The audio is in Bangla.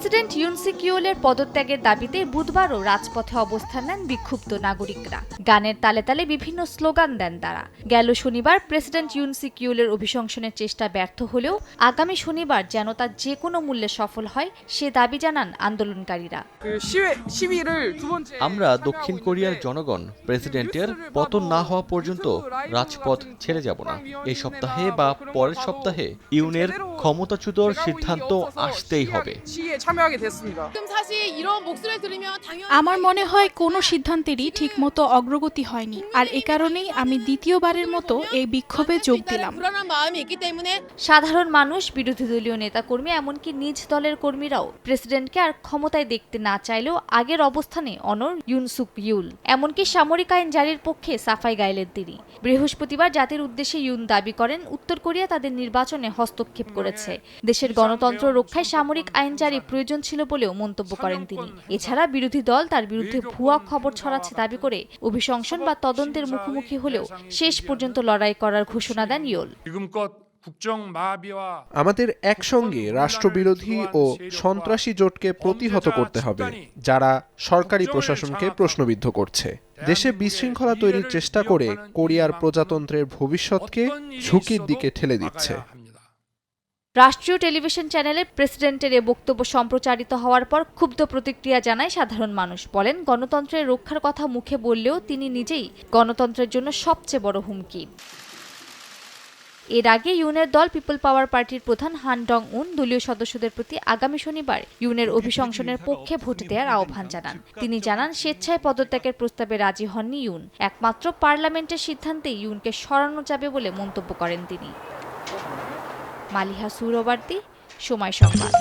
প্রেসিডেন্ট ইউন সুক ইউলের পদত্যাগের দাবিতে বুধবারও রাজপথে অবস্থান নেন বিক্ষুব্ধ নাগরিকরা। গানের তালে তালে বিভিন্ন স্লোগান দেন তারা। গেল শনিবার প্রেসিডেন্ট ইউন সুক ইউলের অভিশংসনের চেষ্টা ব্যর্থ হলেও আগামী শনিবার যেন তা যে কোনো মূল্যে সফল হয় সে দাবি জানান আন্দোলনকারীরা। আমরা দক্ষিণ কোরিয়ার জনগণ প্রেসিডেন্টের পতন না হওয়া পর্যন্ত রাজপথ ছেড়ে যাব না। এই সপ্তাহে বা পরের সপ্তাহে ইউনের ক্ষমতাচ্যুতর সিদ্ধান্ত আসতেই হবে। আমার মনে হয় কোনো সিদ্ধান্তেরই ঠিকমতো অগ্রগতি হয়নি, আর এ কারণেই আমি দ্বিতীয়বারের মতো এই বিক্ষোভে যোগ দিলাম। সাধারণ মানুষ, বিরোধী দলীয় নেতাকর্মী, এমনকি নিজ দলের কর্মীরাও প্রেসিডেন্টকে আর ক্ষমতায় দেখতে না চাইলেও আগের অবস্থানে অনড় ইউন সুক ইউল। এমনকি সামরিক আইন জারির পক্ষে সাফাই গাইলেন তিনি। বৃহস্পতিবার জাতির উদ্দেশ্যে ইউন দাবি করেন উত্তর কোরিয়া তাদের নির্বাচনে হস্তক্ষেপ করেছে। দেশের গণতন্ত্র রক্ষায় সামরিক আইন জারি প্রয়োজন ছিল বলেও মন্তব্য করেন তিনি। এছাড়া বিরোধী দল তার বিরুদ্ধে ভুয়া খবর ছড়াচ্ছে দাবি করে অভিশংসন বা তদন্তের মুখোমুখি হলেও শেষ পর্যন্ত লড়াই করার ঘোষণা দেন ইউল। আমাদের একসঙ্গে রাষ্ট্রবিরোধী ও সন্ত্রাসী জোটকে প্রতিহত করতে হবে, যারা সরকারি প্রশাসনকে প্রশ্নবিদ্ধ করছে, দেশে বিশৃঙ্খলা তৈরির চেষ্টা করে কোরিয়ার প্রজাতন্ত্রের ভবিষ্যৎকে ঝুঁকির দিকে ঠেলে দিচ্ছে। রাষ্ট্রীয় টেলিভিশন চ্যানেলে প্রেসিডেন্টের এ বক্তব্য সম্প্রচারিত হওয়ার পর ক্ষুব্ধ প্রতিক্রিয়া জানায় সাধারণ মানুষ। বলেন, গণতন্ত্রের রক্ষার কথা মুখে বললেও তিনি নিজেই গণতন্ত্রের জন্য সবচেয়ে বড় হুমকি। এর আগে ইউনের দল পিপল পাওয়ার পার্টির প্রধান হান ডং উন দলীয় সদস্যদের প্রতি আগামী শনিবার ইউনের অভিশংসনের পক্ষে ভোট দেওয়ার আহ্বান জানান। তিনি জানান, স্বেচ্ছায় পদত্যাগের প্রস্তাবে রাজি হননি ইউন। একমাত্র পার্লামেন্টের সিদ্ধান্তে ইউনকে সরানো যাবে বলে মন্তব্য করেন তিনি। মালিহা সুহরাওয়ার্দী, সময় সংবাদ।